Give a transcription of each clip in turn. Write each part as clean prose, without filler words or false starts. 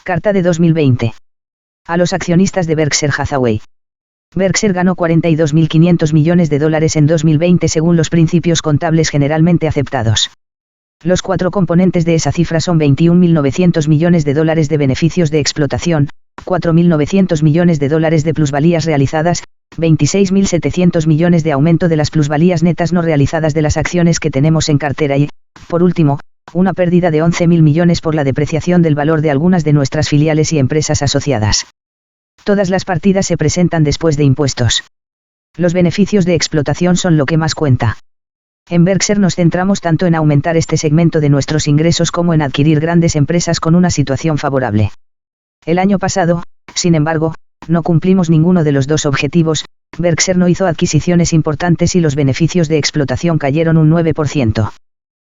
Carta de 2020. A los accionistas de Berkshire Hathaway. Berkshire ganó $42.500 millones en 2020 según los principios contables generalmente aceptados. Los cuatro componentes de esa cifra son $21.900 millones de beneficios de explotación, $4.900 millones de plusvalías realizadas, $26.700 millones de aumento de las plusvalías netas no realizadas de las acciones que tenemos en cartera y, por último, una pérdida de $11.000 millones por la depreciación del valor de algunas de nuestras filiales y empresas asociadas. Todas las partidas se presentan después de impuestos. Los beneficios de explotación son lo que más cuenta. En Berkshire nos centramos tanto en aumentar este segmento de nuestros ingresos como en adquirir grandes empresas con una situación favorable. El año pasado, sin embargo, no cumplimos ninguno de los dos objetivos. Berkshire no hizo adquisiciones importantes y los beneficios de explotación cayeron un 9%.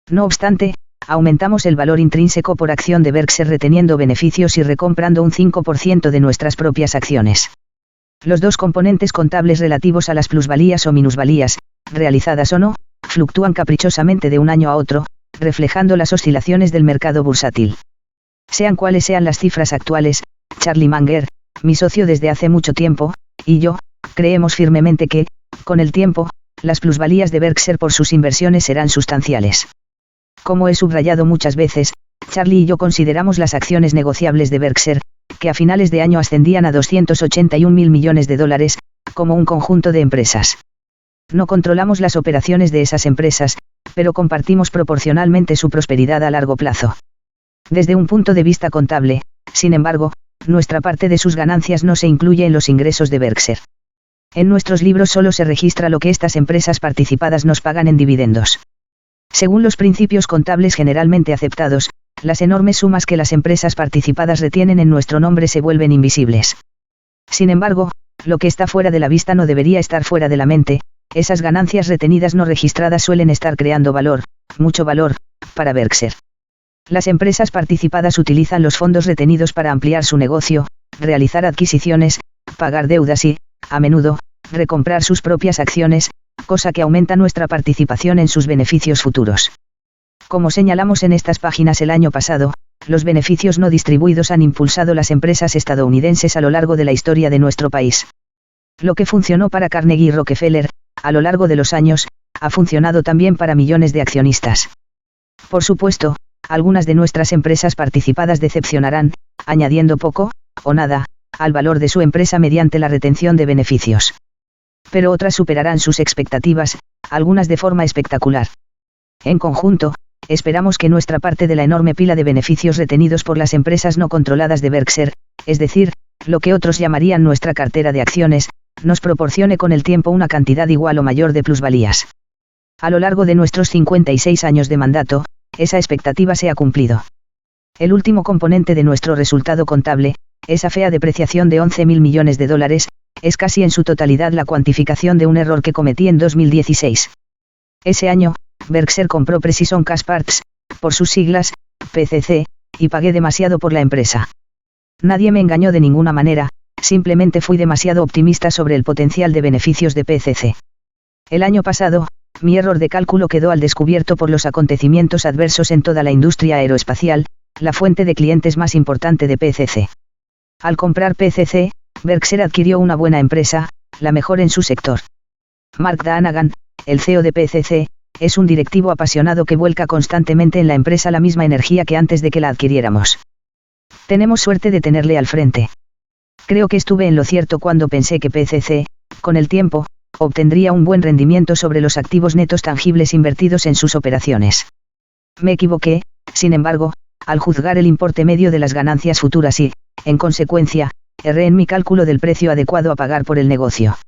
No obstante, aumentamos el valor intrínseco por acción de Berkshire reteniendo beneficios y recomprando un 5% de nuestras propias acciones. Los dos componentes contables relativos a las plusvalías o minusvalías, realizadas o no, fluctúan caprichosamente de un año a otro, reflejando las oscilaciones del mercado bursátil. Sean cuales sean las cifras actuales, Charlie Munger, mi socio desde hace mucho tiempo, y yo, creemos firmemente que, con el tiempo, las plusvalías de Berkshire por sus inversiones serán sustanciales. Como he subrayado muchas veces, Charlie y yo consideramos las acciones negociables de Berkshire, que a finales de año ascendían a $281.000 millones, como un conjunto de empresas. No controlamos las operaciones de esas empresas, pero compartimos proporcionalmente su prosperidad a largo plazo. Desde un punto de vista contable, sin embargo, nuestra parte de sus ganancias no se incluye en los ingresos de Berkshire. En nuestros libros solo se registra lo que estas empresas participadas nos pagan en dividendos. Según los principios contables generalmente aceptados, las enormes sumas que las empresas participadas retienen en nuestro nombre se vuelven invisibles. Sin embargo, lo que está fuera de la vista no debería estar fuera de la mente. Esas ganancias retenidas no registradas suelen estar creando valor, mucho valor, para Berkshire. Las empresas participadas utilizan los fondos retenidos para ampliar su negocio, realizar adquisiciones, pagar deudas y, a menudo, recomprar sus propias acciones, cosa que aumenta nuestra participación en sus beneficios futuros. Como señalamos en estas páginas el año pasado, los beneficios no distribuidos han impulsado las empresas estadounidenses a lo largo de la historia de nuestro país. Lo que funcionó para Carnegie y Rockefeller, a lo largo de los años, ha funcionado también para millones de accionistas. Por supuesto, algunas de nuestras empresas participadas decepcionarán, añadiendo poco, o nada, al valor de su empresa mediante la retención de beneficios. Pero otras superarán sus expectativas, algunas de forma espectacular. En conjunto, esperamos que nuestra parte de la enorme pila de beneficios retenidos por las empresas no controladas de Berkshire, es decir, lo que otros llamarían nuestra cartera de acciones, nos proporcione con el tiempo una cantidad igual o mayor de plusvalías. A lo largo de nuestros 56 años de mandato, esa expectativa se ha cumplido. El último componente de nuestro resultado contable, esa fea depreciación de $11.000 millones, es casi en su totalidad la cuantificación de un error que cometí en 2016. Ese año, Berkshire compró Precision Castparts, por sus siglas, PCC, y pagué demasiado por la empresa. Nadie me engañó de ninguna manera, simplemente fui demasiado optimista sobre el potencial de beneficios de PCC. El año pasado, mi error de cálculo quedó al descubierto por los acontecimientos adversos en toda la industria aeroespacial, la fuente de clientes más importante de PCC. Al comprar PCC, Berkshire adquirió una buena empresa, la mejor en su sector. Mark Danagan, el CEO de PCC, es un directivo apasionado que vuelca constantemente en la empresa la misma energía que antes de que la adquiriéramos. Tenemos suerte de tenerle al frente. Creo que estuve en lo cierto cuando pensé que PCC, con el tiempo, obtendría un buen rendimiento sobre los activos netos tangibles invertidos en sus operaciones. Me equivoqué, sin embargo, al juzgar el importe medio de las ganancias futuras y, en consecuencia, erré en mi cálculo del precio adecuado a pagar por el negocio.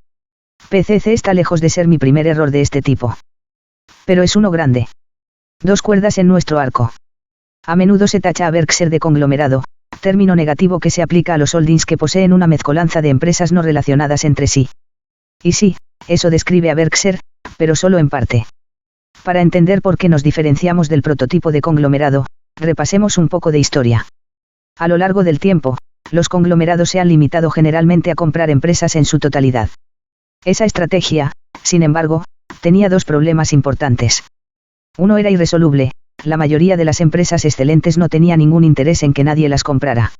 PCC está lejos de ser mi primer error de este tipo. Pero es uno grande. 2 cuerdas en nuestro arco. A menudo se tacha a Berkshire de conglomerado, término negativo que se aplica a los holdings que poseen una mezcolanza de empresas no relacionadas entre sí. Y sí, eso describe a Berkshire, pero solo en parte. Para entender por qué nos diferenciamos del prototipo de conglomerado, repasemos un poco de historia. A lo largo del tiempo, los conglomerados se han limitado generalmente a comprar empresas en su totalidad. Esa estrategia, sin embargo, tenía 2 problemas importantes. Uno era irresoluble, la mayoría de las empresas excelentes no tenía ningún interés en que nadie las comprara.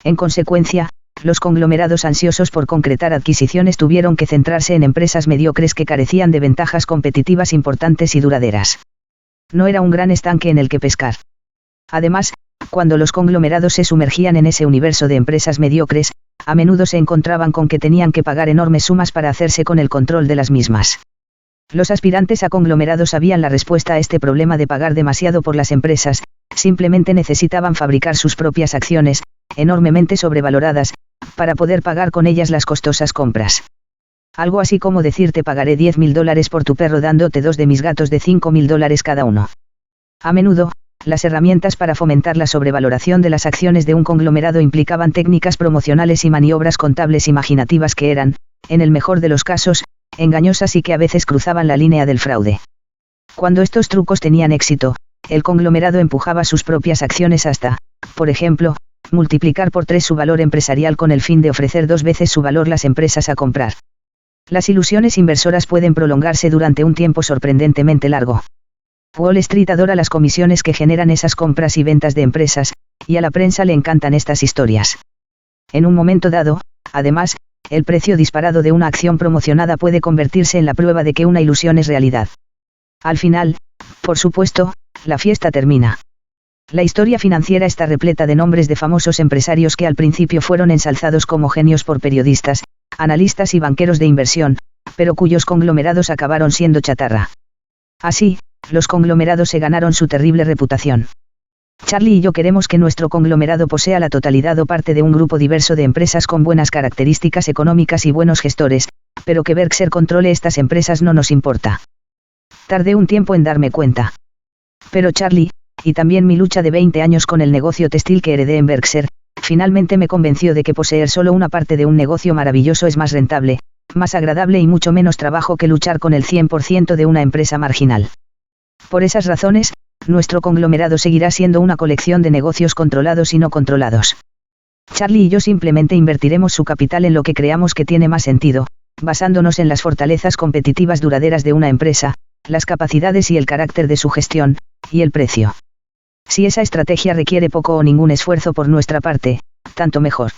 En consecuencia, los conglomerados ansiosos por concretar adquisiciones tuvieron que centrarse en empresas mediocres que carecían de ventajas competitivas importantes y duraderas. No era un gran estanque en el que pescar. Además, cuando los conglomerados se sumergían en ese universo de empresas mediocres, a menudo se encontraban con que tenían que pagar enormes sumas para hacerse con el control de las mismas. Los aspirantes a conglomerados sabían la respuesta a este problema de pagar demasiado por las empresas, simplemente necesitaban fabricar sus propias acciones, enormemente sobrevaloradas, para poder pagar con ellas las costosas compras. Algo así como decir te pagaré $10.000 por tu perro dándote 2 de mis gatos de $5.000 cada uno. A menudo, las herramientas para fomentar la sobrevaloración de las acciones de un conglomerado implicaban técnicas promocionales y maniobras contables imaginativas que eran, en el mejor de los casos, engañosas y que a veces cruzaban la línea del fraude. Cuando estos trucos tenían éxito, el conglomerado empujaba sus propias acciones hasta, por ejemplo, multiplicar por 3 su valor empresarial con el fin de ofrecer 2 veces su valor las empresas a comprar. Las ilusiones inversoras pueden prolongarse durante un tiempo sorprendentemente largo. Wall Street adora las comisiones que generan esas compras y ventas de empresas, y a la prensa le encantan estas historias. En un momento dado, además, el precio disparado de una acción promocionada puede convertirse en la prueba de que una ilusión es realidad. Al final, por supuesto, la fiesta termina. La historia financiera está repleta de nombres de famosos empresarios que al principio fueron ensalzados como genios por periodistas, analistas y banqueros de inversión, pero cuyos conglomerados acabaron siendo chatarra. Así, los conglomerados se ganaron su terrible reputación. Charlie y yo queremos que nuestro conglomerado posea la totalidad o parte de un grupo diverso de empresas con buenas características económicas y buenos gestores, pero que Berkshire controle estas empresas no nos importa. Tardé un tiempo en darme cuenta. Pero Charlie, y también mi lucha de 20 años con el negocio textil que heredé en Berkshire, finalmente me convenció de que poseer solo una parte de un negocio maravilloso es más rentable, más agradable y mucho menos trabajo que luchar con el 100% de una empresa marginal. Por esas razones, nuestro conglomerado seguirá siendo una colección de negocios controlados y no controlados. Charlie y yo simplemente invertiremos su capital en lo que creamos que tiene más sentido, basándonos en las fortalezas competitivas duraderas de una empresa, las capacidades y el carácter de su gestión, y el precio. Si esa estrategia requiere poco o ningún esfuerzo por nuestra parte, tanto mejor.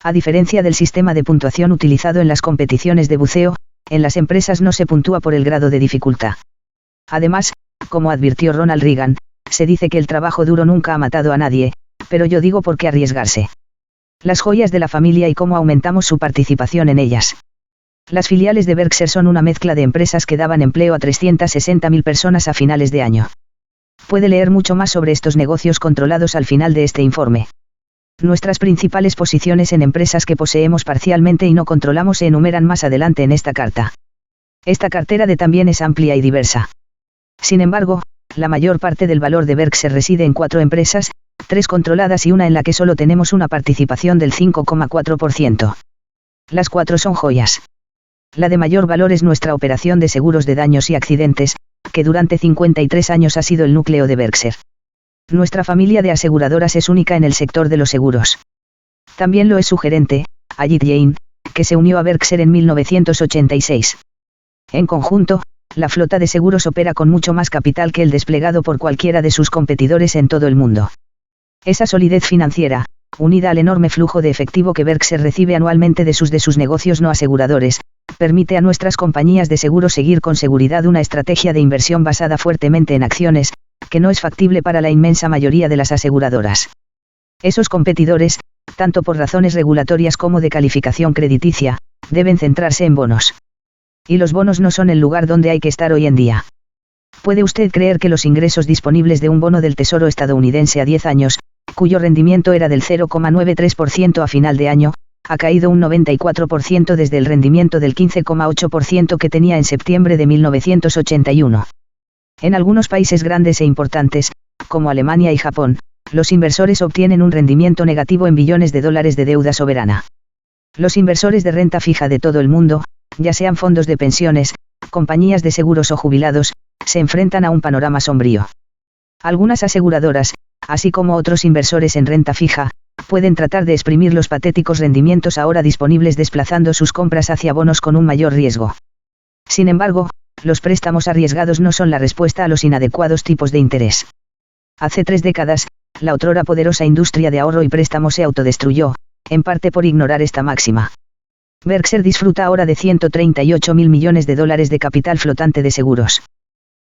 A diferencia del sistema de puntuación utilizado en las competiciones de buceo, en las empresas no se puntúa por el grado de dificultad. Además, como advirtió Ronald Reagan, se dice que el trabajo duro nunca ha matado a nadie, pero yo digo por qué arriesgarse. Las joyas de la familia y cómo aumentamos su participación en ellas. Las filiales de Berkshire son una mezcla de empresas que daban empleo a 360.000 personas a finales de año. Puede leer mucho más sobre estos negocios controlados al final de este informe. Nuestras principales posiciones en empresas que poseemos parcialmente y no controlamos se enumeran más adelante en esta carta. Esta cartera de también es amplia y diversa. Sin embargo, la mayor parte del valor de Berkshire reside en 4 empresas, 3 controladas y una en la que solo tenemos una participación del 5,4%. Las 4 son joyas. La de mayor valor es nuestra operación de seguros de daños y accidentes, que durante 53 años ha sido el núcleo de Berkshire. Nuestra familia de aseguradoras es única en el sector de los seguros. También lo es su gerente, Ajit Jain, que se unió a Berkshire en 1986. En conjunto, la flota de seguros opera con mucho más capital que el desplegado por cualquiera de sus competidores en todo el mundo. Esa solidez financiera, unida al enorme flujo de efectivo que Berkshire recibe anualmente de sus negocios no aseguradores, permite a nuestras compañías de seguros seguir con seguridad una estrategia de inversión basada fuertemente en acciones, que no es factible para la inmensa mayoría de las aseguradoras. Esos competidores, tanto por razones regulatorias como de calificación crediticia, deben centrarse en bonos. Y los bonos no son el lugar donde hay que estar hoy en día. ¿Puede usted creer que los ingresos disponibles de un bono del Tesoro estadounidense a 10 años, cuyo rendimiento era del 0,93% a final de año, ha caído un 94% desde el rendimiento del 15,8% que tenía en septiembre de 1981? En algunos países grandes e importantes, como Alemania y Japón, los inversores obtienen un rendimiento negativo en billones de dólares de deuda soberana. Los inversores de renta fija de todo el mundo, ya sean fondos de pensiones, compañías de seguros o jubilados, se enfrentan a un panorama sombrío. Algunas aseguradoras, así como otros inversores en renta fija, pueden tratar de exprimir los patéticos rendimientos ahora disponibles desplazando sus compras hacia bonos con un mayor riesgo. Sin embargo, los préstamos arriesgados no son la respuesta a los inadecuados tipos de interés. Hace 3 décadas, la otrora poderosa industria de ahorro y préstamo se autodestruyó, en parte por ignorar esta máxima. Berkshire disfruta ahora de 138.000 millones de dólares de capital flotante de seguros.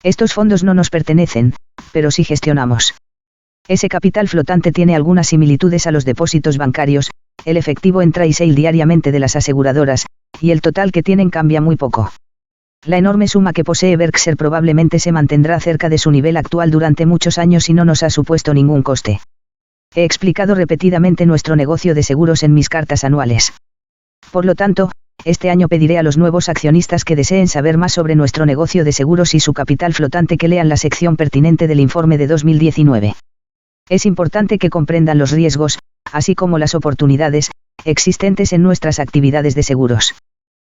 Estos fondos no nos pertenecen, pero sí gestionamos. Ese capital flotante tiene algunas similitudes a los depósitos bancarios, el efectivo entra y sale diariamente de las aseguradoras, y el total que tienen cambia muy poco. La enorme suma que posee Berkshire probablemente se mantendrá cerca de su nivel actual durante muchos años y no nos ha supuesto ningún coste. He explicado repetidamente nuestro negocio de seguros en mis cartas anuales. Por lo tanto, este año pediré a los nuevos accionistas que deseen saber más sobre nuestro negocio de seguros y su capital flotante que lean la sección pertinente del informe de 2019. Es importante que comprendan los riesgos, así como las oportunidades, existentes en nuestras actividades de seguros.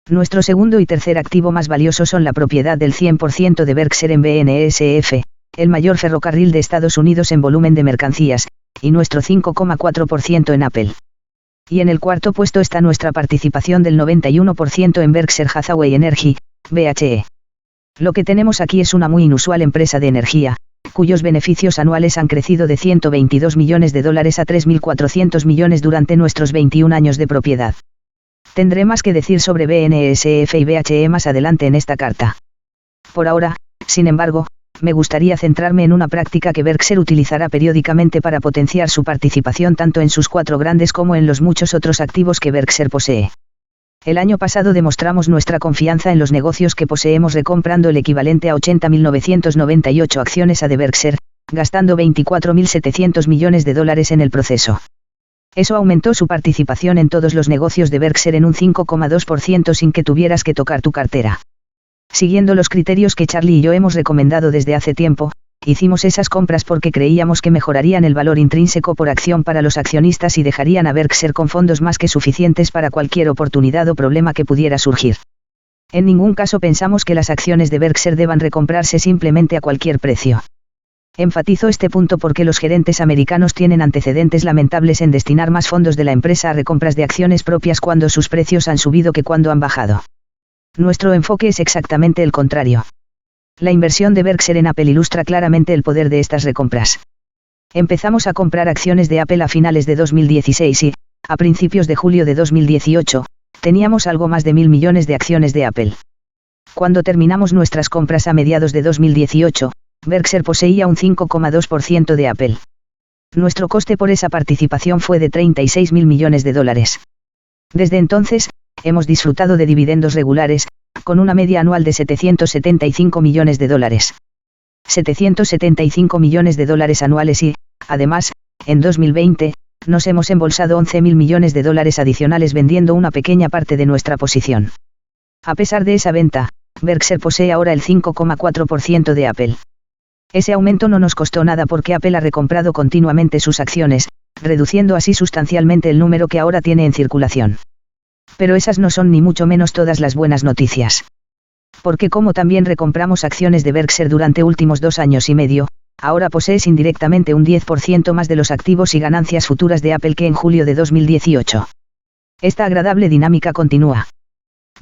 Nuestro segundo y tercer activo más valioso son la propiedad del 100% de Berkshire en BNSF, el mayor ferrocarril de Estados Unidos en volumen de mercancías, y nuestro 5,4% en Apple. Y en el cuarto puesto está nuestra participación del 91% en Berkshire Hathaway Energy, BHE. Lo que tenemos aquí es una muy inusual empresa de energía, cuyos beneficios anuales han crecido de 122 millones de dólares a 3.400 millones durante nuestros 21 años de propiedad. Tendré más que decir sobre BNSF y BHE más adelante en esta carta. Por ahora, sin embargo, me gustaría centrarme en una práctica que Berkshire utilizará periódicamente para potenciar su participación tanto en sus 4 grandes como en los muchos otros activos que Berkshire posee. El año pasado demostramos nuestra confianza en los negocios que poseemos recomprando el equivalente a 80.998 acciones a de Berkshire, gastando 24.700 millones de dólares en el proceso. Eso aumentó su participación en todos los negocios de Berkshire en un 5,2% sin que tuvieras que tocar tu cartera. Siguiendo los criterios que Charlie y yo hemos recomendado desde hace tiempo, hicimos esas compras porque creíamos que mejorarían el valor intrínseco por acción para los accionistas y dejarían a Berkshire con fondos más que suficientes para cualquier oportunidad o problema que pudiera surgir. En ningún caso pensamos que las acciones de Berkshire deban recomprarse simplemente a cualquier precio. Enfatizo este punto porque los gerentes americanos tienen antecedentes lamentables en destinar más fondos de la empresa a recompras de acciones propias cuando sus precios han subido que cuando han bajado. Nuestro enfoque es exactamente el contrario. La inversión de Berkshire en Apple ilustra claramente el poder de estas recompras. Empezamos a comprar acciones de Apple a finales de 2016 y, a principios de julio de 2018, teníamos algo más de 1.000 millones de acciones de Apple. Cuando terminamos nuestras compras a mediados de 2018, Berkshire poseía un 5,2% de Apple. Nuestro coste por esa participación fue de 36.000 millones de dólares. Desde entonces, hemos disfrutado de dividendos regulares, con una media anual de 775 millones de dólares. 775 millones de dólares anuales y, además, en 2020, nos hemos embolsado 11.000 millones de dólares adicionales vendiendo una pequeña parte de nuestra posición. A pesar de esa venta, Berkshire posee ahora el 5,4% de Apple. Ese aumento no nos costó nada porque Apple ha recomprado continuamente sus acciones, reduciendo así sustancialmente el número que ahora tiene en circulación. Pero esas no son ni mucho menos todas las buenas noticias. Porque como también recompramos acciones de Berkshire durante últimos 2 años y medio, ahora posees indirectamente un 10% más de los activos y ganancias futuras de Apple que en julio de 2018. Esta agradable dinámica continúa.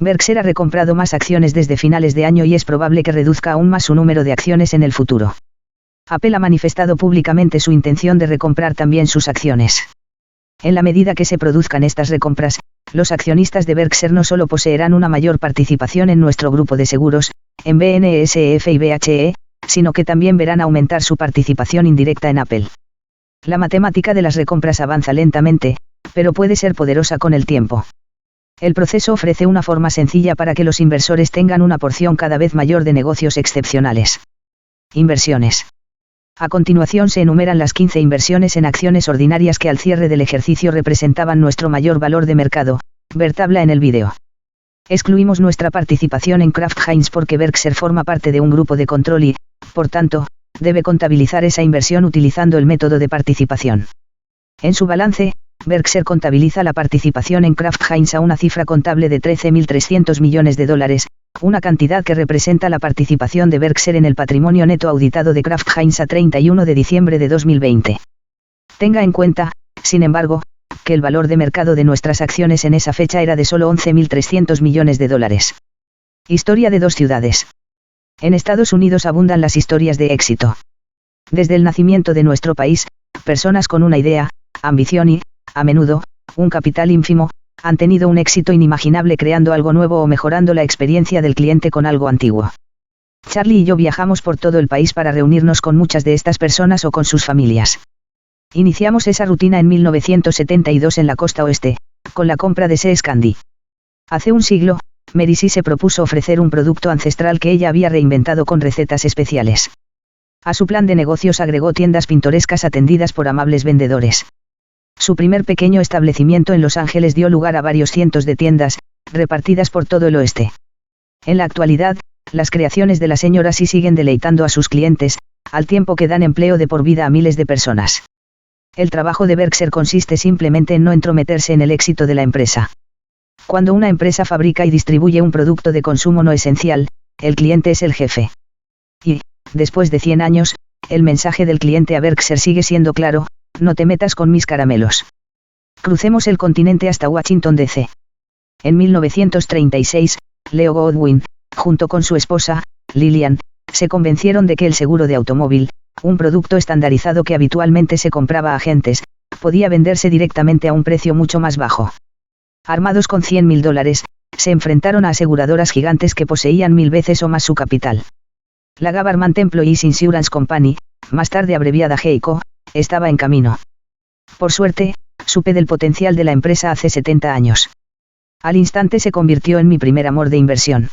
Berkshire ha recomprado más acciones desde finales de año y es probable que reduzca aún más su número de acciones en el futuro. Apple ha manifestado públicamente su intención de recomprar también sus acciones. En la medida que se produzcan estas recompras, los accionistas de Berkshire no solo poseerán una mayor participación en nuestro grupo de seguros, en BNSF y BHE, sino que también verán aumentar su participación indirecta en Apple. La matemática de las recompras avanza lentamente, pero puede ser poderosa con el tiempo. El proceso ofrece una forma sencilla para que los inversores tengan una porción cada vez mayor de negocios excepcionales. Inversiones. A continuación se enumeran las 15 inversiones en acciones ordinarias que al cierre del ejercicio representaban nuestro mayor valor de mercado, ver tabla en el vídeo. Excluimos nuestra participación en Kraft Heinz porque Berkshire forma parte de un grupo de control y, por tanto, debe contabilizar esa inversión utilizando el método de participación. En su balance, Berkshire contabiliza la participación en Kraft Heinz a una cifra contable de 13.300 millones de dólares, una cantidad que representa la participación de Berkshire en el patrimonio neto auditado de Kraft Heinz a 31 de diciembre de 2020. Tenga en cuenta, sin embargo, que el valor de mercado de nuestras acciones en esa fecha era de solo 11.300 millones de dólares. Historia de 2 ciudades. En Estados Unidos abundan las historias de éxito. Desde el nacimiento de nuestro país, personas con una idea, ambición y, a menudo, un capital ínfimo, han tenido un éxito inimaginable creando algo nuevo o mejorando la experiencia del cliente con algo antiguo. Charlie y yo viajamos por todo el país para reunirnos con muchas de estas personas o con sus familias. Iniciamos esa rutina en 1972 en la costa oeste, con la compra de See's Candy. Hace un siglo, Mary Sue se propuso ofrecer un producto ancestral que ella había reinventado con recetas especiales. A su plan de negocios agregó tiendas pintorescas atendidas por amables vendedores. Su primer pequeño establecimiento en Los Ángeles dio lugar a varios cientos de tiendas, repartidas por todo el oeste. En la actualidad, las creaciones de la señora sí siguen deleitando a sus clientes, al tiempo que dan empleo de por vida a miles de personas. El trabajo de Berkshire consiste simplemente en no entrometerse en el éxito de la empresa. Cuando una empresa fabrica y distribuye un producto de consumo no esencial, el cliente es el jefe. Y, después de 100 años, el mensaje del cliente a Berkshire sigue siendo claro: no te metas con mis caramelos. Crucemos el continente hasta Washington, D.C. En 1936, Leo Godwin, junto con su esposa, Lillian, se convencieron de que el seguro de automóvil, un producto estandarizado que habitualmente se compraba a agentes, podía venderse directamente a un precio mucho más bajo. Armados con $100.000, se enfrentaron a aseguradoras gigantes que poseían 1000 veces o más su capital. La Government Employees Insurance Company, más tarde abreviada GEICO, estaba en camino. Por suerte, supe del potencial de la empresa hace 70 años. Al instante se convirtió en mi primer amor de inversión.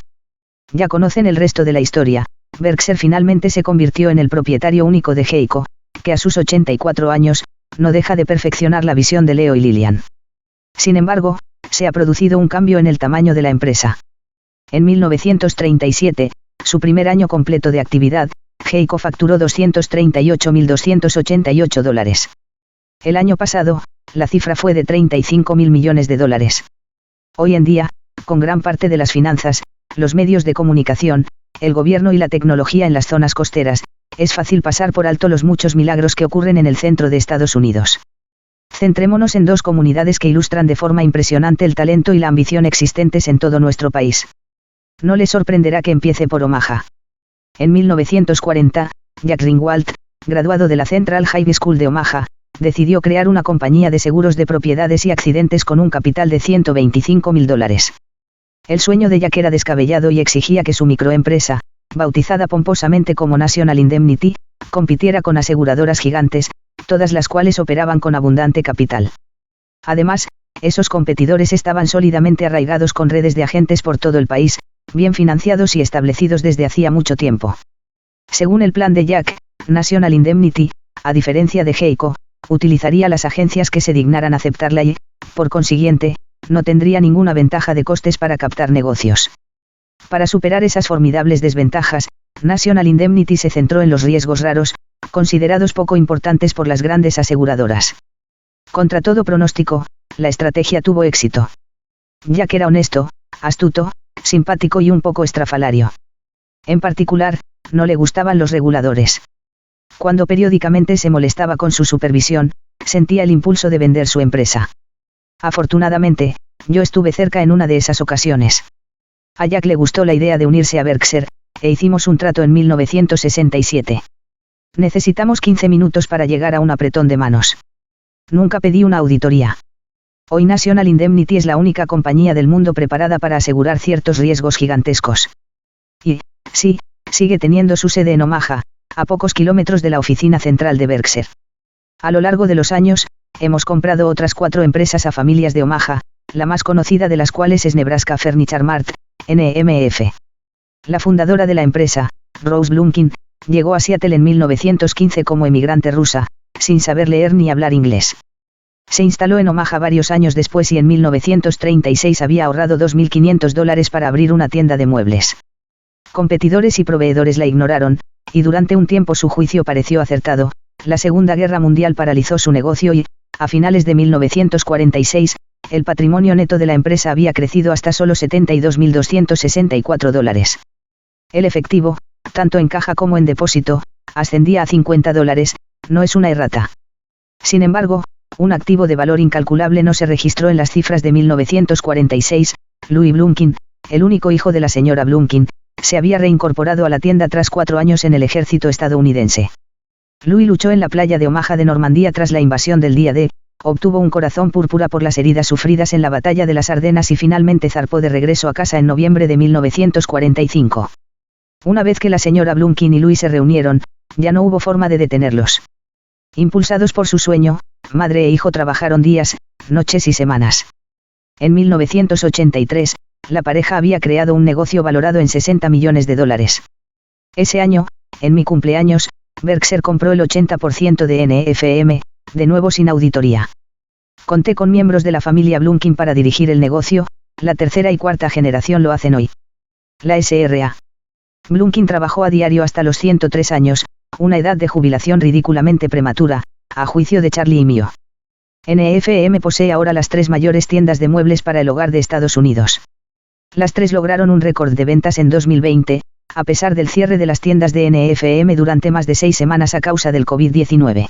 Ya conocen el resto de la historia. Berkshire finalmente se convirtió en el propietario único de GEICO, que a sus 84 años, no deja de perfeccionar la visión de Leo y Lillian. Sin embargo, se ha producido un cambio en el tamaño de la empresa. En 1937, su primer año completo de actividad, GEICO facturó $238.288. El año pasado, la cifra fue de $35.000 millones. Hoy en día, con gran parte de las finanzas, los medios de comunicación, el gobierno y la tecnología en las zonas costeras, es fácil pasar por alto los muchos milagros que ocurren en el centro de Estados Unidos. Centrémonos en dos comunidades que ilustran de forma impresionante el talento y la ambición existentes en todo nuestro país. No les sorprenderá que empiece por Omaha. En 1940, Jack Ringwald, graduado de la Central High School de Omaha, decidió crear una compañía de seguros de propiedades y accidentes con un capital de $125.000. El sueño de Jack era descabellado y exigía que su microempresa, bautizada pomposamente como National Indemnity, compitiera con aseguradoras gigantes, todas las cuales operaban con abundante capital. Además, esos competidores estaban sólidamente arraigados con redes de agentes por todo el país, bien financiados y establecidos desde hacía mucho tiempo. Según el plan de Jack, National Indemnity, a diferencia de GEICO, utilizaría las agencias que se dignaran aceptarla y, por consiguiente, no tendría ninguna ventaja de costes para captar negocios. Para superar esas formidables desventajas, National Indemnity se centró en los riesgos raros, considerados poco importantes por las grandes aseguradoras. Contra todo pronóstico, la estrategia tuvo éxito. Jack era honesto, astuto, simpático y un poco estrafalario. En particular, no le gustaban los reguladores. Cuando periódicamente se molestaba con su supervisión, sentía el impulso de vender su empresa. Afortunadamente, yo estuve cerca en una de esas ocasiones. A Jack le gustó la idea de unirse a Berkshire, e hicimos un trato en 1967. Necesitamos 15 minutos para llegar a un apretón de manos. Nunca pedí una auditoría. Hoy National Indemnity es la única compañía del mundo preparada para asegurar ciertos riesgos gigantescos. Y, sí, sigue teniendo su sede en Omaha, a pocos kilómetros de la oficina central de Berkshire. A lo largo de los años, hemos comprado otras 4 empresas a familias de Omaha, la más conocida de las cuales es Nebraska Furniture Mart, NMF. La fundadora de la empresa, Rose Blumkin, llegó a Seattle en 1915 como emigrante rusa, sin saber leer ni hablar inglés. Se instaló en Omaha varios años después y en 1936 había ahorrado $2.500 para abrir una tienda de muebles. Competidores y proveedores la ignoraron, y durante un tiempo su juicio pareció acertado. La Segunda Guerra Mundial paralizó su negocio y, a finales de 1946, el patrimonio neto de la empresa había crecido hasta solo $72.264. El efectivo, tanto en caja como en depósito, ascendía a $50, no es una errata. Sin embargo, un activo de valor incalculable no se registró en las cifras de 1946, Louis Blumkin, el único hijo de la señora Blumkin, se había reincorporado a la tienda tras 4 años en el ejército estadounidense. Louis luchó en la playa de Omaha de Normandía tras la invasión del día D, obtuvo un corazón púrpura por las heridas sufridas en la batalla de las Ardenas y finalmente zarpó de regreso a casa en noviembre de 1945. Una vez que la señora Blumkin y Louis se reunieron, ya no hubo forma de detenerlos. Impulsados por su sueño, madre e hijo trabajaron días, noches y semanas. En 1983, la pareja había creado un negocio valorado en $60 millones. Ese año, en mi cumpleaños, Berkshire compró el 80% de NFM, de nuevo sin auditoría. Conté con miembros de la familia Blumkin para dirigir el negocio, la tercera y cuarta generación lo hacen hoy. La S.r.a. Blumkin trabajó a diario hasta los 103 años, una edad de jubilación ridículamente prematura, a juicio de Charlie y mío. NFM posee ahora las 3 mayores tiendas de muebles para el hogar de Estados Unidos. Las 3 lograron un récord de ventas en 2020, a pesar del cierre de las tiendas de NFM durante más de 6 semanas a causa del COVID-19.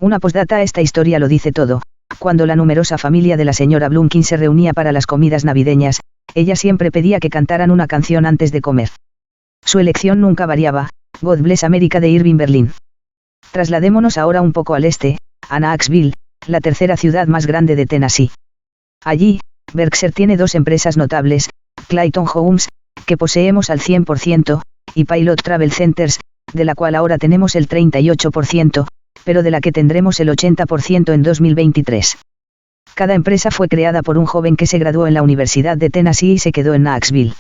Una postdata a esta historia lo dice todo. Cuando la numerosa familia de la señora Blumkin se reunía para las comidas navideñas, ella siempre pedía que cantaran una canción antes de comer. Su elección nunca variaba, God Bless America de Irving Berlin. Trasladémonos ahora un poco al este, a Knoxville, la tercera ciudad más grande de Tennessee. Allí, Berkshire tiene 2 empresas notables, Clayton Homes, que poseemos al 100%, y Pilot Travel Centers, de la cual ahora tenemos el 38%, pero de la que tendremos el 80% en 2023. Cada empresa fue creada por un joven que se graduó en la Universidad de Tennessee y se quedó en Knoxville.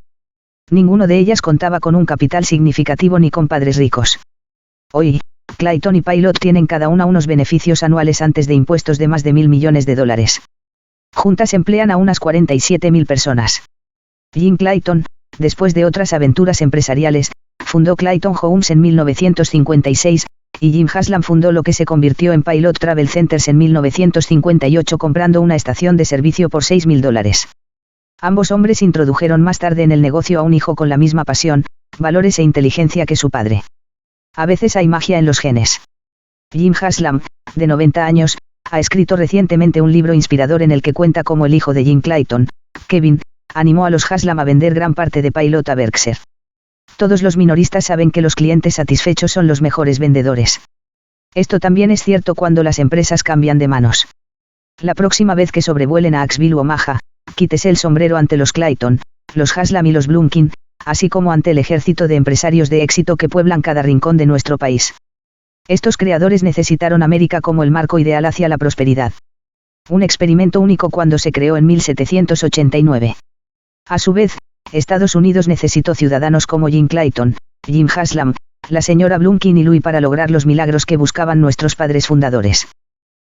Ninguno de ellas contaba con un capital significativo ni con padres ricos. Hoy, Clayton y Pilot tienen cada una unos beneficios anuales antes de impuestos de más de $1.000 millones. Juntas emplean a unas 47.000 personas. Jim Clayton, después de otras aventuras empresariales, fundó Clayton Homes en 1956, y Jim Haslam fundó lo que se convirtió en Pilot Travel Centers en 1958 comprando una estación de servicio por $6.000. Ambos hombres introdujeron más tarde en el negocio a un hijo con la misma pasión, valores e inteligencia que su padre. A veces hay magia en los genes. Jim Haslam, de 90 años, ha escrito recientemente un libro inspirador en el que cuenta cómo el hijo de Jim Clayton, Kevin, animó a los Haslam a vender gran parte de Pilot a Berkshire. Todos los minoristas saben que los clientes satisfechos son los mejores vendedores. Esto también es cierto cuando las empresas cambian de manos. La próxima vez que sobrevuelen a Knoxville o Omaha, quítese el sombrero ante los Clayton, los Haslam y los Blumkin, así como ante el ejército de empresarios de éxito que pueblan cada rincón de nuestro país. Estos creadores necesitaron América como el marco ideal hacia la prosperidad. Un experimento único cuando se creó en 1789. A su vez, Estados Unidos necesitó ciudadanos como Jim Clayton, Jim Haslam, la señora Blumkin y Louis para lograr los milagros que buscaban nuestros padres fundadores.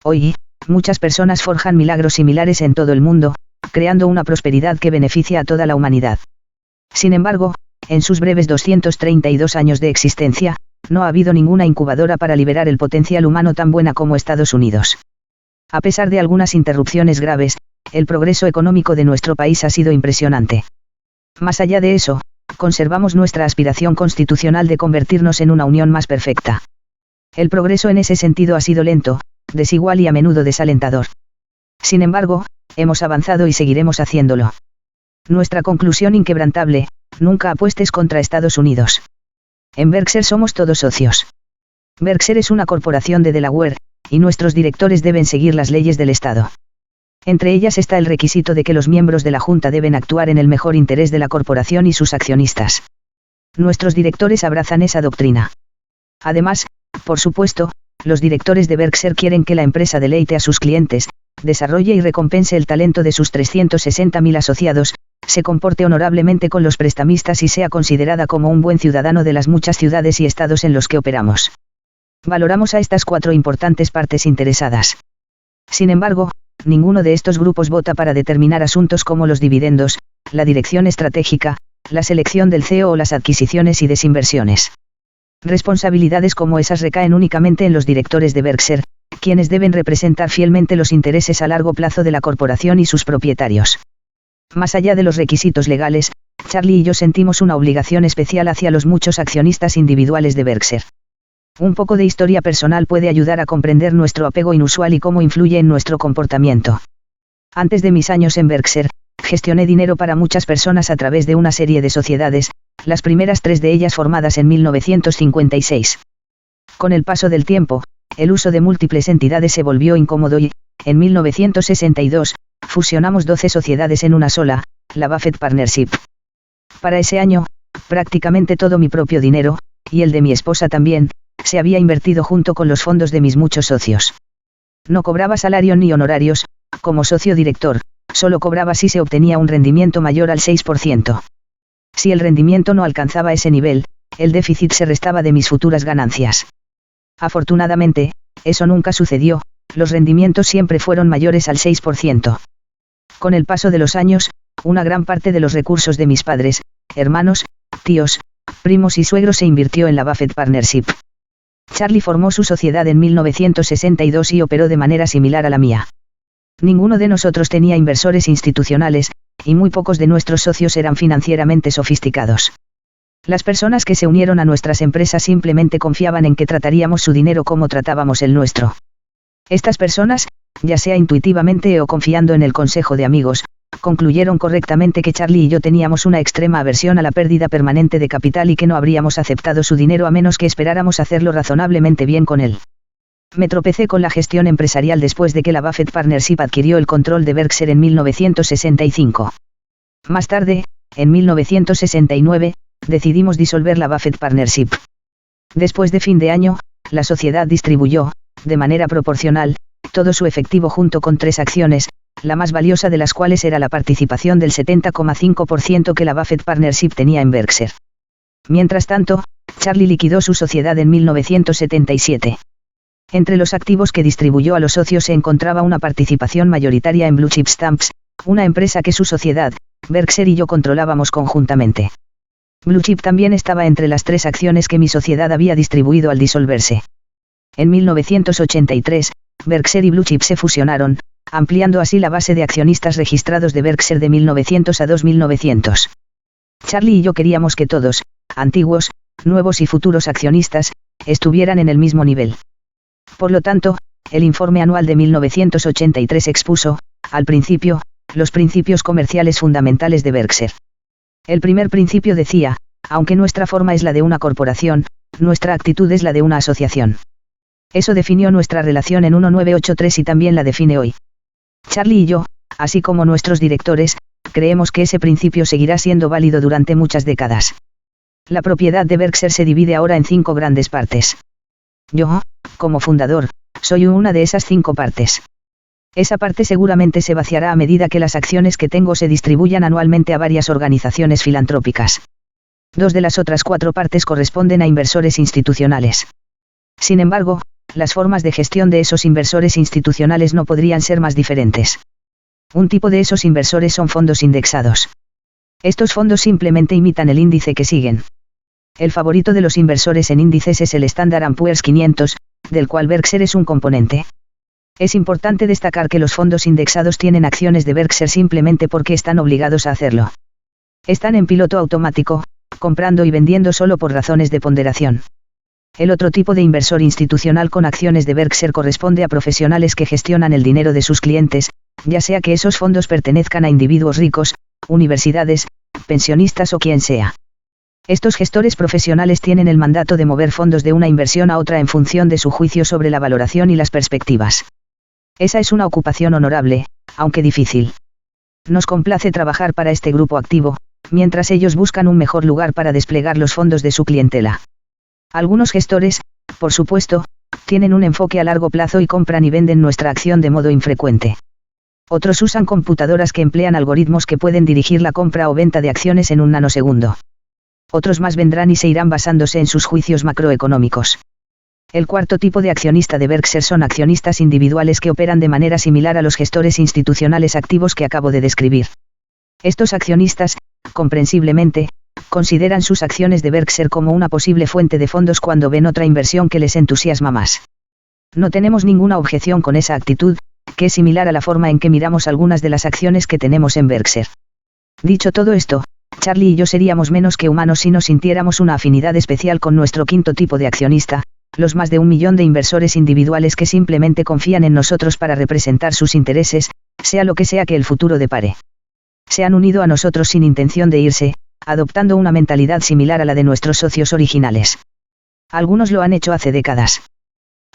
Hoy, muchas personas forjan milagros similares en todo el mundo, creando una prosperidad que beneficia a toda la humanidad. Sin embargo, en sus breves 232 años de existencia, no ha habido ninguna incubadora para liberar el potencial humano tan buena como Estados Unidos. A pesar de algunas interrupciones graves, el progreso económico de nuestro país ha sido impresionante. Más allá de eso, conservamos nuestra aspiración constitucional de convertirnos en una unión más perfecta. El progreso en ese sentido ha sido lento, desigual y a menudo desalentador. Sin embargo, hemos avanzado y seguiremos haciéndolo. Nuestra conclusión inquebrantable: nunca apuestes contra Estados Unidos. En Berkshire somos todos socios. Berkshire es una corporación de Delaware, y nuestros directores deben seguir las leyes del Estado. Entre ellas está el requisito de que los miembros de la Junta deben actuar en el mejor interés de la corporación y sus accionistas. Nuestros directores abrazan esa doctrina. Además, por supuesto, los directores de Berkshire quieren que la empresa deleite a sus clientes, desarrolle y recompense el talento de sus 360.000 asociados, se comporte honorablemente con los prestamistas y sea considerada como un buen ciudadano de las muchas ciudades y estados en los que operamos. Valoramos a estas 4 importantes partes interesadas. Sin embargo, ninguno de estos grupos vota para determinar asuntos como los dividendos, la dirección estratégica, la selección del CEO o las adquisiciones y desinversiones. Responsabilidades como esas recaen únicamente en los directores de Berkshire, quienes deben representar fielmente los intereses a largo plazo de la corporación y sus propietarios. Más allá de los requisitos legales, Charlie y yo sentimos una obligación especial hacia los muchos accionistas individuales de Berkshire. Un poco de historia personal puede ayudar a comprender nuestro apego inusual y cómo influye en nuestro comportamiento. Antes de mis años en Berkshire, gestioné dinero para muchas personas a través de una serie de sociedades, las primeras 3 de ellas formadas en 1956. Con el paso del tiempo, el uso de múltiples entidades se volvió incómodo y, en 1962, fusionamos 12 sociedades en una sola, la Buffett Partnership. Para ese año, prácticamente todo mi propio dinero, y el de mi esposa también, se había invertido junto con los fondos de mis muchos socios. No cobraba salario ni honorarios, como socio director, solo cobraba si se obtenía un rendimiento mayor al 6%. Si el rendimiento no alcanzaba ese nivel, el déficit se restaba de mis futuras ganancias. Afortunadamente, eso nunca sucedió, los rendimientos siempre fueron mayores al 6%. Con el paso de los años, una gran parte de los recursos de mis padres, hermanos, tíos, primos y suegros se invirtió en la Buffett Partnership. Charlie formó su sociedad en 1962 y operó de manera similar a la mía. Ninguno de nosotros tenía inversores institucionales, y muy pocos de nuestros socios eran financieramente sofisticados. Las personas que se unieron a nuestras empresas simplemente confiaban en que trataríamos su dinero como tratábamos el nuestro. Estas personas, ya sea intuitivamente o confiando en el consejo de amigos, concluyeron correctamente que Charlie y yo teníamos una extrema aversión a la pérdida permanente de capital y que no habríamos aceptado su dinero a menos que esperáramos hacerlo razonablemente bien con él. Me tropecé con la gestión empresarial después de que la Buffett Partnership adquirió el control de Berkshire en 1965. Más tarde, en 1969, decidimos disolver la Buffett Partnership. Después de fin de año, la sociedad distribuyó, de manera proporcional, todo su efectivo junto con 3 acciones, la más valiosa de las cuales era la participación del 70,5% que la Buffett Partnership tenía en Berkshire. Mientras tanto, Charlie liquidó su sociedad en 1977. Entre los activos que distribuyó a los socios se encontraba una participación mayoritaria en Blue Chip Stamps, una empresa que su sociedad, Berkshire y yo controlábamos conjuntamente. Blue Chip también estaba entre las 3 acciones que mi sociedad había distribuido al disolverse. En 1983, Berkshire y Blue Chip se fusionaron, ampliando así la base de accionistas registrados de Berkshire de 1900 a 2900. Charlie y yo queríamos que todos, antiguos, nuevos y futuros accionistas, estuvieran en el mismo nivel. Por lo tanto, el informe anual de 1983 expuso, al principio, los principios comerciales fundamentales de Berkshire. El primer principio decía, aunque nuestra forma es la de una corporación, nuestra actitud es la de una asociación. Eso definió nuestra relación en 1983 y también la define hoy. Charlie y yo, así como nuestros directores, creemos que ese principio seguirá siendo válido durante muchas décadas. La propiedad de Berkshire se divide ahora en 5 grandes partes. Yo, como fundador, soy una de esas 5 partes. Esa parte seguramente se vaciará a medida que las acciones que tengo se distribuyan anualmente a varias organizaciones filantrópicas. 2 de las otras 4 partes corresponden a inversores institucionales. Sin embargo, las formas de gestión de esos inversores institucionales no podrían ser más diferentes. Un tipo de esos inversores son fondos indexados. Estos fondos simplemente imitan el índice que siguen. El favorito de los inversores en índices es el Standard & Poor's 500, del cual Berkshire es un componente. Es importante destacar que los fondos indexados tienen acciones de Berkshire simplemente porque están obligados a hacerlo. Están en piloto automático, comprando y vendiendo solo por razones de ponderación. El otro tipo de inversor institucional con acciones de Berkshire corresponde a profesionales que gestionan el dinero de sus clientes, ya sea que esos fondos pertenezcan a individuos ricos, universidades, pensionistas o quien sea. Estos gestores profesionales tienen el mandato de mover fondos de una inversión a otra en función de su juicio sobre la valoración y las perspectivas. Esa es una ocupación honorable, aunque difícil. Nos complace trabajar para este grupo activo, mientras ellos buscan un mejor lugar para desplegar los fondos de su clientela. Algunos gestores, por supuesto, tienen un enfoque a largo plazo y compran y venden nuestra acción de modo infrecuente. Otros usan computadoras que emplean algoritmos que pueden dirigir la compra o venta de acciones en un nanosegundo. Otros más vendrán y se irán basándose en sus juicios macroeconómicos. El cuarto tipo de accionista de Berkshire son accionistas individuales que operan de manera similar a los gestores institucionales activos que acabo de describir. Estos accionistas, comprensiblemente, consideran sus acciones de Berkshire como una posible fuente de fondos cuando ven otra inversión que les entusiasma más. No tenemos ninguna objeción con esa actitud, que es similar a la forma en que miramos algunas de las acciones que tenemos en Berkshire. Dicho todo esto, Charlie y yo seríamos menos que humanos si no sintiéramos una afinidad especial con nuestro quinto tipo de accionista, los más de 1 millón de inversores individuales que simplemente confían en nosotros para representar sus intereses, sea lo que sea que el futuro depare. Se han unido a nosotros sin intención de irse, adoptando una mentalidad similar a la de nuestros socios originales. Algunos lo han hecho hace décadas.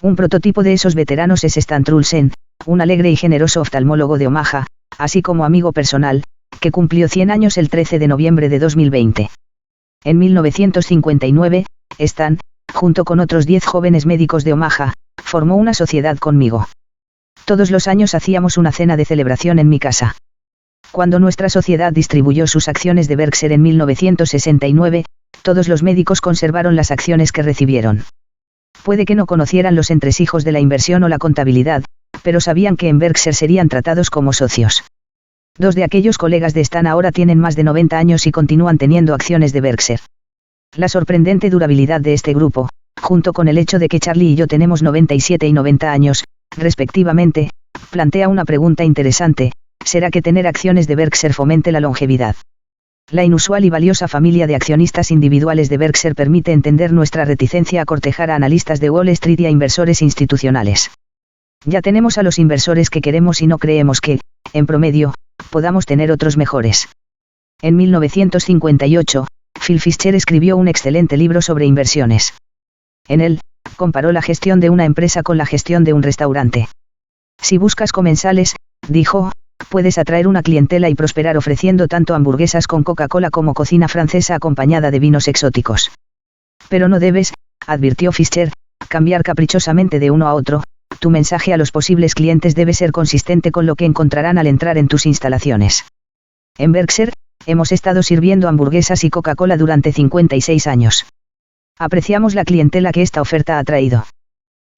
Un prototipo de esos veteranos es Stan Trulsen, un alegre y generoso oftalmólogo de Omaha, así como amigo personal, que cumplió 100 años el 13 de noviembre de 2020. En 1959, Stan, junto con otros 10 jóvenes médicos de Omaha, formó una sociedad conmigo. Todos los años hacíamos una cena de celebración en mi casa. Cuando nuestra sociedad distribuyó sus acciones de Berkshire en 1969, todos los médicos conservaron las acciones que recibieron. Puede que no conocieran los entresijos de la inversión o la contabilidad, pero sabían que en Berkshire serían tratados como socios. 2 de aquellos colegas de Stan ahora tienen más de 90 años y continúan teniendo acciones de Berkshire. La sorprendente durabilidad de este grupo, junto con el hecho de que Charlie y yo tenemos 97 y 90 años, respectivamente, plantea una pregunta interesante: ¿será que tener acciones de Berkshire fomente la longevidad? La inusual y valiosa familia de accionistas individuales de Berkshire permite entender nuestra reticencia a cortejar a analistas de Wall Street y a inversores institucionales. Ya tenemos a los inversores que queremos y no creemos que, en promedio, podamos tener otros mejores. En 1958, Phil Fisher escribió un excelente libro sobre inversiones. En él, comparó la gestión de una empresa con la gestión de un restaurante. Si buscas comensales, dijo, puedes atraer una clientela y prosperar ofreciendo tanto hamburguesas con Coca-Cola como cocina francesa acompañada de vinos exóticos. Pero no debes, advirtió Fisher, cambiar caprichosamente de uno a otro. Tu mensaje a los posibles clientes debe ser consistente con lo que encontrarán al entrar en tus instalaciones. En Berkshire, hemos estado sirviendo hamburguesas y Coca-Cola durante 56 años. Apreciamos la clientela que esta oferta ha traído.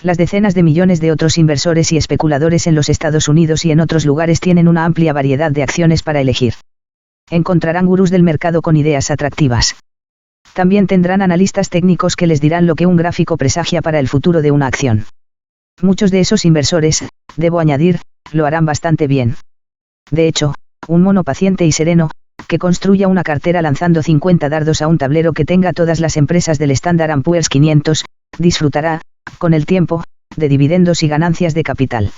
Las decenas de millones de otros inversores y especuladores en los Estados Unidos y en otros lugares tienen una amplia variedad de acciones para elegir. Encontrarán gurús del mercado con ideas atractivas. También tendrán analistas técnicos que les dirán lo que un gráfico presagia para el futuro de una acción. Muchos de esos inversores, debo añadir, lo harán bastante bien. De hecho, un mono paciente y sereno, que construya una cartera lanzando 50 dardos a un tablero que tenga todas las empresas del Standard & Poor's 500, disfrutará, con el tiempo, de dividendos y ganancias de capital.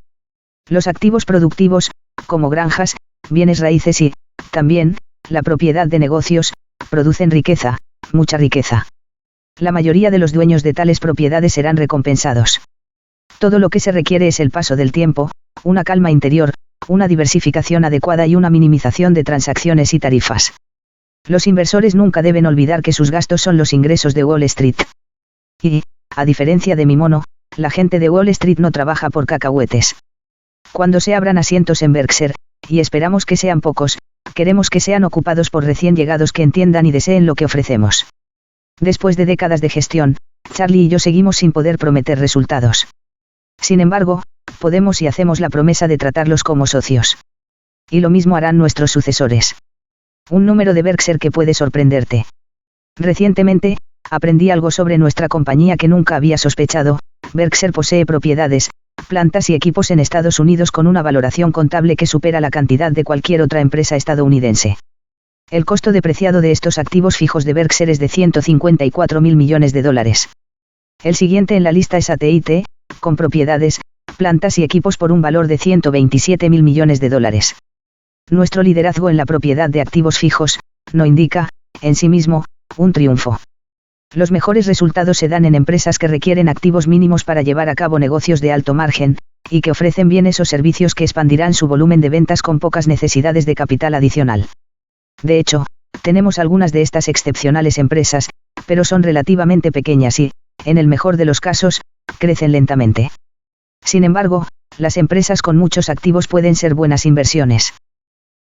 Los activos productivos, como granjas, bienes raíces y, también, la propiedad de negocios, producen riqueza, mucha riqueza. La mayoría de los dueños de tales propiedades serán recompensados. Todo lo que se requiere es el paso del tiempo, una calma interior, una diversificación adecuada y una minimización de transacciones y tarifas. Los inversores nunca deben olvidar que sus gastos son los ingresos de Wall Street. Y, a diferencia de mi mono, la gente de Wall Street no trabaja por cacahuetes. Cuando se abran asientos en Berkshire, y esperamos que sean pocos, queremos que sean ocupados por recién llegados que entiendan y deseen lo que ofrecemos. Después de décadas de gestión, Charlie y yo seguimos sin poder prometer resultados. Sin embargo, podemos y hacemos la promesa de tratarlos como socios. Y lo mismo harán nuestros sucesores. Un número de Berkshire que puede sorprenderte. Recientemente, aprendí algo sobre nuestra compañía que nunca había sospechado. Berkshire posee propiedades, plantas y equipos en Estados Unidos con una valoración contable que supera la cantidad de cualquier otra empresa estadounidense. El costo depreciado de estos activos fijos de Berkshire es de $154.000 millones. El siguiente en la lista es AT&T, con propiedades, plantas y equipos por un valor de $127.000 millones. Nuestro liderazgo en la propiedad de activos fijos, no indica, en sí mismo, un triunfo. Los mejores resultados se dan en empresas que requieren activos mínimos para llevar a cabo negocios de alto margen, y que ofrecen bienes o servicios que expandirán su volumen de ventas con pocas necesidades de capital adicional. De hecho, tenemos algunas de estas excepcionales empresas, pero son relativamente pequeñas y, en el mejor de los casos, crecen lentamente. Sin embargo, las empresas con muchos activos pueden ser buenas inversiones.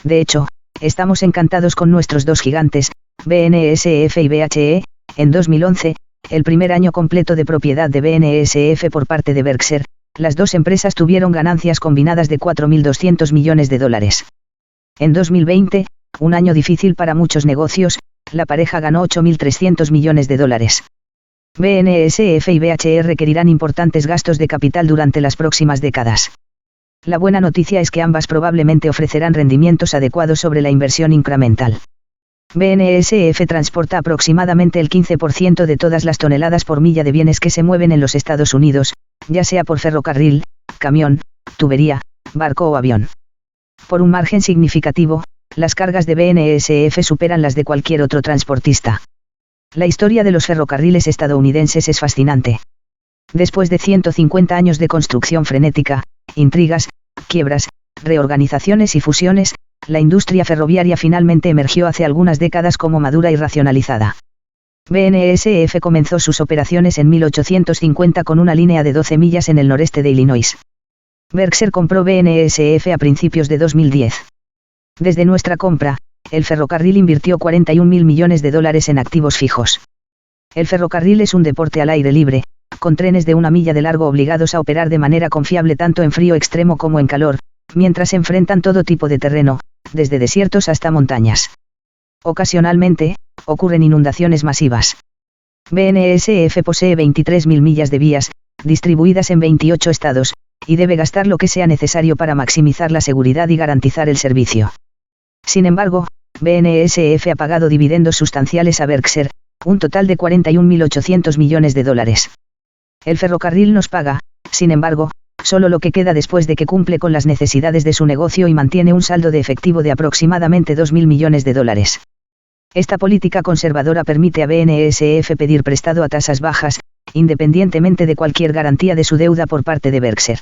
De hecho, estamos encantados con nuestros 2 gigantes, BNSF y BHE. En 2011, el primer año completo de propiedad de BNSF por parte de Berkshire, las 2 empresas tuvieron ganancias combinadas de $4.200 millones. En 2020, un año difícil para muchos negocios, la pareja ganó $8.300 millones. BNSF y BHE requerirán importantes gastos de capital durante las próximas décadas. La buena noticia es que ambas probablemente ofrecerán rendimientos adecuados sobre la inversión incremental. BNSF transporta aproximadamente el 15% de todas las toneladas por milla de bienes que se mueven en los Estados Unidos, ya sea por ferrocarril, camión, tubería, barco o avión. Por un margen significativo, las cargas de BNSF superan las de cualquier otro transportista. La historia de los ferrocarriles estadounidenses es fascinante. Después de 150 años de construcción frenética, intrigas, quiebras, reorganizaciones y fusiones, la industria ferroviaria finalmente emergió hace algunas décadas como madura y racionalizada. BNSF comenzó sus operaciones en 1850 con una línea de 12 millas en el noreste de Illinois. Berkshire compró BNSF a principios de 2010. Desde nuestra compra, el ferrocarril invirtió $41.000 millones en activos fijos. El ferrocarril es un deporte al aire libre, con trenes de 1 milla de largo obligados a operar de manera confiable tanto en frío extremo como en calor, mientras enfrentan todo tipo de terreno, desde desiertos hasta montañas. Ocasionalmente, ocurren inundaciones masivas. BNSF posee 23.000 millas de vías, distribuidas en 28 estados, y debe gastar lo que sea necesario para maximizar la seguridad y garantizar el servicio. Sin embargo, BNSF ha pagado dividendos sustanciales a Berkshire, un total de $41.800 millones. El ferrocarril nos paga, sin embargo, solo lo que queda después de que cumple con las necesidades de su negocio y mantiene un saldo de efectivo de aproximadamente $2.000 millones. Esta política conservadora permite a BNSF pedir prestado a tasas bajas, independientemente de cualquier garantía de su deuda por parte de Berkshire.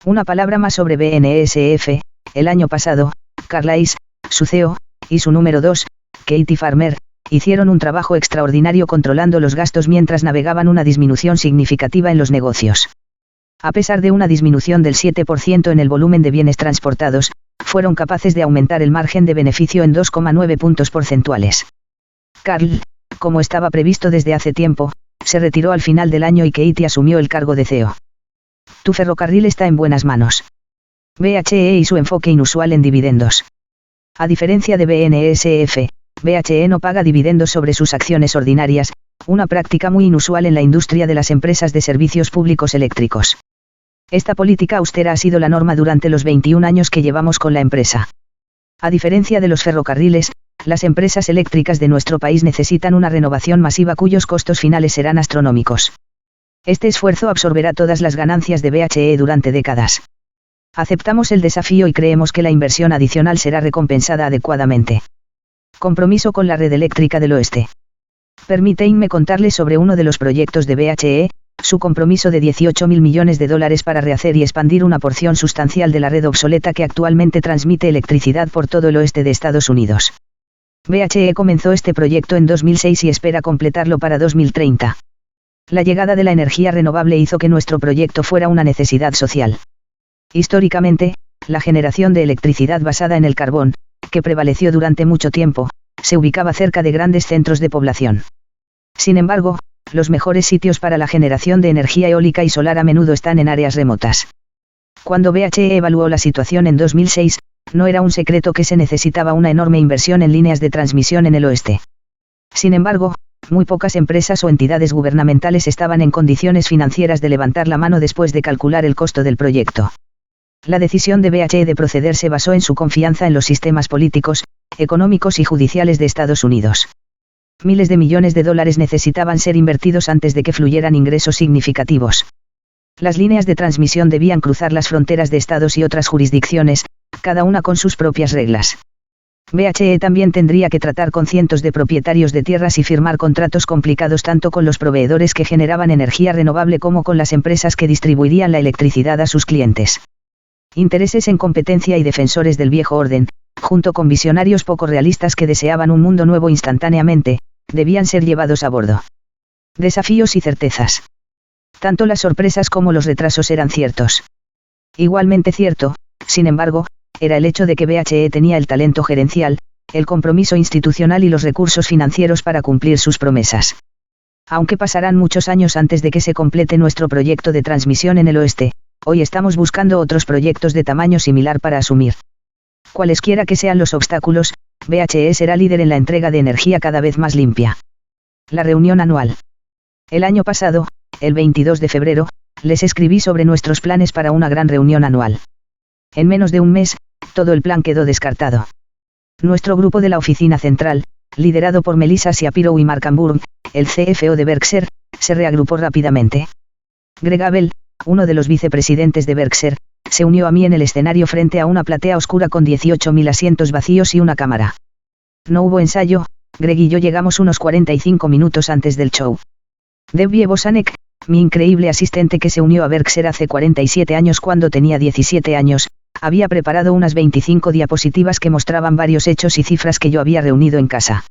Una palabra más sobre BNSF: el año pasado, Carl Ice, su CEO, y su número 2, Katie Farmer, hicieron un trabajo extraordinario controlando los gastos mientras navegaban una disminución significativa en los negocios. A pesar de una disminución del 7% en el volumen de bienes transportados, fueron capaces de aumentar el margen de beneficio en 2,9 puntos porcentuales. Carl, como estaba previsto desde hace tiempo, se retiró al final del año y Katie asumió el cargo de CEO. Tu ferrocarril está en buenas manos. BHE y su enfoque inusual en dividendos. A diferencia de BNSF, BHE no paga dividendos sobre sus acciones ordinarias, una práctica muy inusual en la industria de las empresas de servicios públicos eléctricos. Esta política austera ha sido la norma durante los 21 años que llevamos con la empresa. A diferencia de los ferrocarriles, las empresas eléctricas de nuestro país necesitan una renovación masiva cuyos costos finales serán astronómicos. Este esfuerzo absorberá todas las ganancias de BHE durante décadas. Aceptamos el desafío y creemos que la inversión adicional será recompensada adecuadamente. Compromiso con la red eléctrica del oeste. Permítanme contarles sobre uno de los proyectos de BHE, su compromiso de $18.000 millones para rehacer y expandir una porción sustancial de la red obsoleta que actualmente transmite electricidad por todo el oeste de Estados Unidos. BHE comenzó este proyecto en 2006 y espera completarlo para 2030. La llegada de la energía renovable hizo que nuestro proyecto fuera una necesidad social. Históricamente, la generación de electricidad basada en el carbón, que prevaleció durante mucho tiempo, se ubicaba cerca de grandes centros de población. Sin embargo, los mejores sitios para la generación de energía eólica y solar a menudo están en áreas remotas. Cuando BHE evaluó la situación en 2006, no era un secreto que se necesitaba una enorme inversión en líneas de transmisión en el oeste. Sin embargo, muy pocas empresas o entidades gubernamentales estaban en condiciones financieras de levantar la mano después de calcular el costo del proyecto. La decisión de BHE de proceder se basó en su confianza en los sistemas políticos, económicos y judiciales de Estados Unidos. Miles de millones de dólares necesitaban ser invertidos antes de que fluyeran ingresos significativos. Las líneas de transmisión debían cruzar las fronteras de estados y otras jurisdicciones, cada una con sus propias reglas. BHE también tendría que tratar con cientos de propietarios de tierras y firmar contratos complicados tanto con los proveedores que generaban energía renovable como con las empresas que distribuirían la electricidad a sus clientes. Intereses en competencia y defensores del viejo orden, junto con visionarios poco realistas que deseaban un mundo nuevo instantáneamente, debían ser llevados a bordo. Desafíos y certezas. Tanto las sorpresas como los retrasos eran ciertos. Igualmente cierto, sin embargo, era el hecho de que BHE tenía el talento gerencial, el compromiso institucional y los recursos financieros para cumplir sus promesas. Aunque pasarán muchos años antes de que se complete nuestro proyecto de transmisión en el oeste, hoy estamos buscando otros proyectos de tamaño similar para asumir. Cualesquiera que sean los obstáculos, BHE será líder en la entrega de energía cada vez más limpia. La reunión anual. El año pasado, el 22 de febrero, les escribí sobre nuestros planes para una gran reunión anual. En menos de un mes, todo el plan quedó descartado. Nuestro grupo de la oficina central, liderado por Melissa Shapiro y Mark Hamburg, el CFO de Berkshire, se reagrupó rápidamente. Greg Abel, uno de los vicepresidentes de Berkshire, se unió a mí en el escenario frente a una platea oscura con 18.000 asientos vacíos y una cámara. No hubo ensayo, Greg y yo llegamos unos 45 minutos antes del show. Debbie Bosanek, mi increíble asistente que se unió a Berkshire hace 47 años cuando tenía 17 años, había preparado unas 25 diapositivas que mostraban varios hechos y cifras que yo había reunido en casa.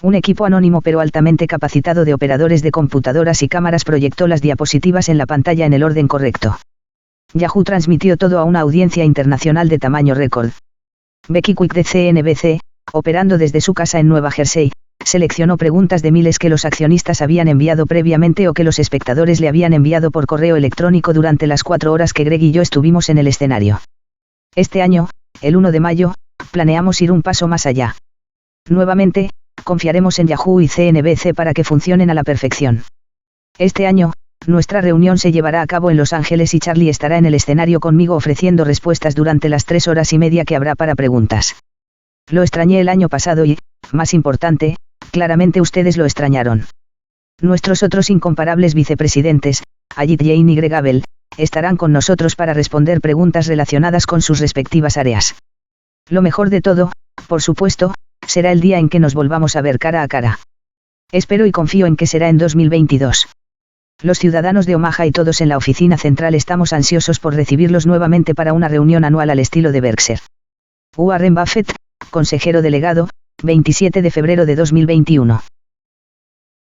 Un equipo anónimo pero altamente capacitado de operadores de computadoras y cámaras proyectó las diapositivas en la pantalla en el orden correcto. Yahoo transmitió todo a una audiencia internacional de tamaño récord. Becky Quick de CNBC, operando desde su casa en Nueva Jersey, seleccionó preguntas de miles que los accionistas habían enviado previamente o que los espectadores le habían enviado por correo electrónico durante las 4 horas que Greg y yo estuvimos en el escenario. Este año, el 1 de mayo, planeamos ir un paso más allá. Nuevamente, confiaremos en Yahoo y CNBC para que funcionen a la perfección. Este año, nuestra reunión se llevará a cabo en Los Ángeles y Charlie estará en el escenario conmigo ofreciendo respuestas durante las 3 horas y media que habrá para preguntas. Lo extrañé el año pasado y, más importante, claramente ustedes lo extrañaron. Nuestros otros incomparables vicepresidentes, Ajit Jain y Greg Abel, estarán con nosotros para responder preguntas relacionadas con sus respectivas áreas. Lo mejor de todo, por supuesto, será el día en que nos volvamos a ver cara a cara. Espero y confío en que será en 2022. Los ciudadanos de Omaha y todos en la oficina central estamos ansiosos por recibirlos nuevamente para una reunión anual al estilo de Berkshire. Warren Buffett, consejero delegado, 27 de febrero de 2021.